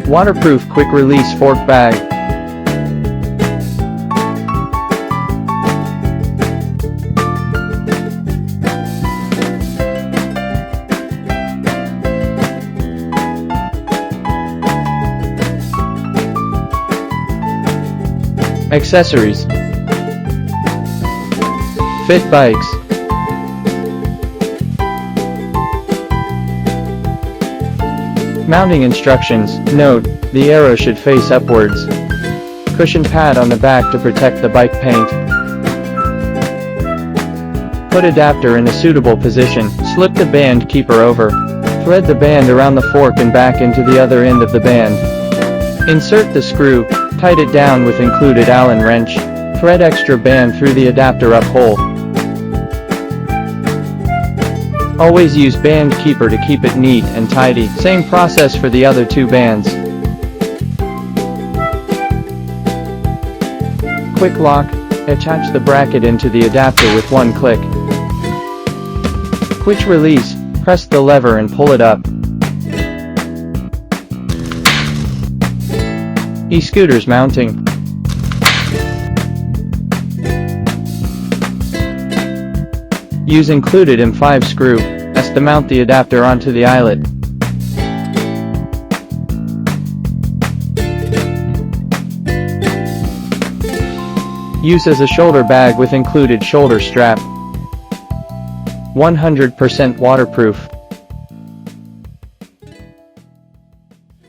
Waterproof quick release fork bag. Accessories. Fit bikes. Mounting instructions. Note, the arrow should face upwards. Cushion pad on the back to protect the bike paint. Put adapter in a suitable position. Slip the band keeper over. Thread the band around the fork and back into the other end of the band. Insert the screw. Tight it down with included Allen wrench. Thread extra band through the adapter up hole. Always use band keeper to keep it neat and tidy. Same process for the other two bands. Quick lock. Attach the bracket into the adapter with one click. Quick release. Press the lever and pull it up. E-scooters mounting. Use included M5 screw as to mount the adapter onto the eyelet. Use as a shoulder bag with included shoulder strap. 100% waterproof.